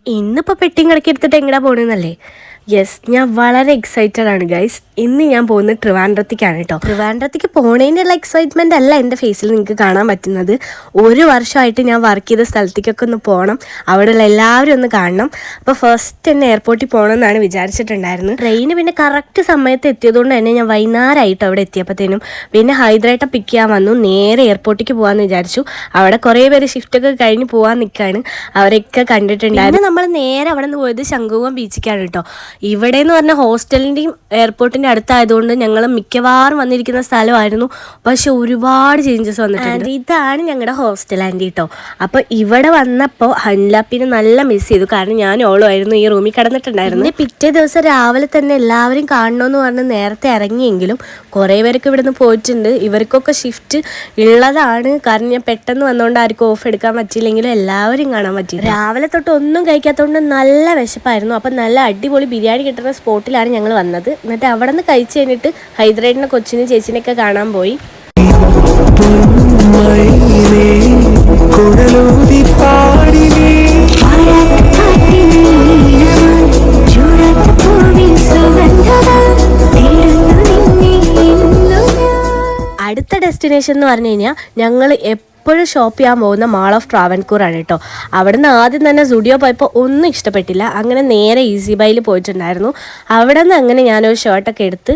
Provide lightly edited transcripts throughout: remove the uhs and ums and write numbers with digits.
ഇന്നിപ്പോൾ പെട്ടിയും കിടക്കി എടുത്തിട്ട് എങ്ങടാ പോകണമെന്നല്ലേ? യെസ്, ഞാൻ വളരെ എക്സൈറ്റഡ് ആണ് ഗൈസ്. ഇന്ന് ഞാൻ പോകുന്നത് ട്രിവാൻഡ്രത്തേക്കാണ് കേട്ടോ. ട്രിവാൻഡ്രത്തേക്ക് പോണേൻ്റെയുള്ള എക്സൈറ്റ്മെൻ്റ് അല്ല എൻ്റെ ഫേസിൽ നിങ്ങൾക്ക് കാണാൻ പറ്റുന്നത്. ഒരു വർഷമായിട്ട് ഞാൻ വർക്ക് ചെയ്ത സ്ഥലത്തേക്കൊക്കെ ഒന്ന് പോകണം, അവിടെയുള്ള എല്ലാവരും ഒന്ന് കാണണം. അപ്പോൾ ഫസ്റ്റ് തന്നെ എയർപോർട്ടിൽ പോകണം എന്നാണ് വിചാരിച്ചിട്ടുണ്ടായിരുന്നത്. ട്രെയിന് പിന്നെ കറക്റ്റ് സമയത്ത് എത്തിയതുകൊണ്ട് തന്നെ ഞാൻ വൈകുന്നേരമായിട്ട് അവിടെ എത്തിയപ്പോഴത്തേനും പിന്നെ ഹൈദരായിട്ട് പിക്ക് ചെയ്യാൻ വന്നു. നേരെ എയർപോർട്ടിലേക്ക് പോകാമെന്ന് വിചാരിച്ചു. അവിടെ കുറേ പേര് ഷിഫ്റ്റൊക്കെ കഴിഞ്ഞ് പോകാൻ നിൽക്കുകയാണ്, അവരൊക്കെ കണ്ടിട്ടുണ്ടായിരുന്നു. നമ്മൾ നേരെ അവിടെ നിന്ന് പോയത് ശംഖുമുഖം ബീച്ചിലേക്കാണ് കേട്ടോ. ഇവിടെ എന്ന് പറഞ്ഞാൽ ഹോസ്റ്റലിൻ്റെയും എയർപോർട്ടിൻ്റെ അടുത്തായതുകൊണ്ട് ഞങ്ങൾ മിക്കവാറും വന്നിരിക്കുന്ന സ്ഥലമായിരുന്നു. പക്ഷെ ഒരുപാട് ചേഞ്ചസ് വന്നിട്ടുണ്ട്. ഇതാണ് ഞങ്ങളുടെ ഹോസ്റ്റൽ ആൻറ്റി കേട്ടോ. അപ്പോൾ ഇവിടെ വന്നപ്പോൾ ഹൻലാപ്പിനെ നല്ല മിസ് ചെയ്തു. കാരണം ഞാൻ ഓളുമായിരുന്നു ഈ റൂമിൽ കിടന്നിട്ടുണ്ടായിരുന്നു. പിറ്റേ ദിവസം രാവിലെ തന്നെ എല്ലാവരും കാണണമെന്ന് പറഞ്ഞ് നേരത്തെ ഇറങ്ങിയെങ്കിലും കുറേ പേരൊക്കെ ഇവിടുന്ന് പോയിട്ടുണ്ട്. ഇവർക്കൊക്കെ ഷിഫ്റ്റ് ഉള്ളതാണ്. കാരണം ഞാൻ പെട്ടെന്ന് വന്നുകൊണ്ട് ആർക്കും ഓഫ് എടുക്കാൻ പറ്റിയില്ലെങ്കിലും എല്ലാവരും കാണാൻ പറ്റി. രാവിലെ തൊട്ട് ഒന്നും കഴിക്കാത്തതുകൊണ്ട് നല്ല വിശപ്പായിരുന്നു. അപ്പം നല്ല അടിപൊളി ബിരിയാണി കിട്ടുന്ന സ്പോട്ടിലാണ് ഞങ്ങൾ വന്നത്. എന്നിട്ട് അവിടെ നിന്ന് കഴിച്ച് കഴിഞ്ഞിട്ട് ഹൈദരാബാദിനെ കൊച്ചിനും ചേച്ചിനെയൊക്കെ കാണാൻ പോയി. അടുത്ത ഡെസ്റ്റിനേഷൻ എന്ന് പറഞ്ഞു കഴിഞ്ഞാൽ ഞങ്ങൾ എപ്പോഴും ഷോപ്പ് ചെയ്യാൻ പോകുന്ന മാൾ ഓഫ് ട്രാവൻകൂറാണ് കേട്ടോ. അവിടെ നിന്ന് ആദ്യം തന്നെ സ്റ്റുഡിയോ പോയപ്പോൾ ഒന്നും ഇഷ്ടപ്പെട്ടില്ല. അങ്ങനെ നേരെ ഈസി ബൈയിൽ പോയിട്ടുണ്ടായിരുന്നു. അവിടെ നിന്ന് അങ്ങനെ ഞാനൊരു ഷർട്ടൊക്കെ എടുത്ത്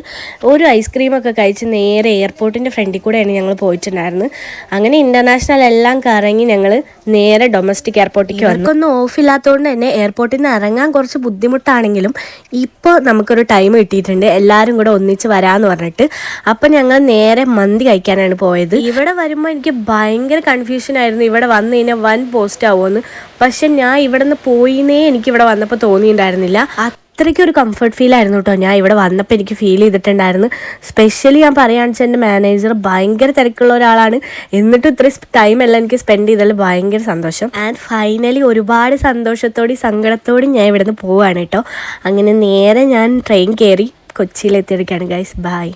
ഒരു ഐസ്ക്രീമൊക്കെ കഴിച്ച് നേരെ എയർപോർട്ടിൻ്റെ ഫ്രണ്ടിൽ കൂടെയാണ് ഞങ്ങൾ പോയിട്ടുണ്ടായിരുന്നത്. അങ്ങനെ ഇൻ്റർനാഷണൽ എല്ലാം കറങ്ങി ഞങ്ങൾ നേരെ ഡൊമസ്റ്റിക് എയർപോർട്ടിലേക്ക് വന്നു. ഒന്നും ഓഫില്ലാത്തതുകൊണ്ട് തന്നെ എയർപോർട്ടിൽ നിന്ന് ഇറങ്ങാൻ കുറച്ച് ബുദ്ധിമുട്ടാണെങ്കിലും ഇപ്പോൾ നമുക്കൊരു ടൈം കിട്ടിയിട്ടുണ്ട്, എല്ലാവരും കൂടെ ഒന്നിച്ച് വരാമെന്ന് പറഞ്ഞിട്ട്. അപ്പം ഞങ്ങൾ നേരെ മന്തി കഴിക്കാനാണ് പോയത്. ഇവിടെ വരുമ്പോൾ എനിക്ക് ഭയങ്കര കൺഫ്യൂഷൻ ആയിരുന്നു, ഇവിടെ വന്നു കഴിഞ്ഞാൽ വൻ പോസ്റ്റ് ആവുമെന്ന്. പക്ഷെ ഞാൻ ഇവിടെ നിന്ന് പോയിന്നേ എനിക്കിവിടെ വന്നപ്പോൾ തോന്നിയിട്ടുണ്ടായിരുന്നില്ല. അത്രയ്ക്കും ഒരു കംഫർട്ട് ഫീൽ ആയിരുന്നു കേട്ടോ ഞാൻ ഇവിടെ വന്നപ്പോൾ എനിക്ക് ഫീൽ ചെയ്തിട്ടുണ്ടായിരുന്നു. സ്പെഷ്യലി ഞാൻ പറയുകയാണെന്ന് വെച്ചാൽ എൻ്റെ മാനേജർ ഭയങ്കര തിരക്കുള്ള ഒരാളാണ്. എന്നിട്ടും ഇത്രയും ടൈം എല്ലാം എനിക്ക് സ്പെൻഡ് ചെയ്താൽ ഭയങ്കര സന്തോഷം. ആൻഡ് ഫൈനലി ഒരുപാട് സന്തോഷത്തോടെയും സങ്കടത്തോടെയും ഞാൻ ഇവിടെ നിന്ന് പോവുകയാണ് കേട്ടോ. അങ്ങനെ നേരെ ഞാൻ ട്രെയിൻ കയറി കൊച്ചിയിലെത്തിയിരിക്കുകയാണ് ഗൈസ്. ബൈ.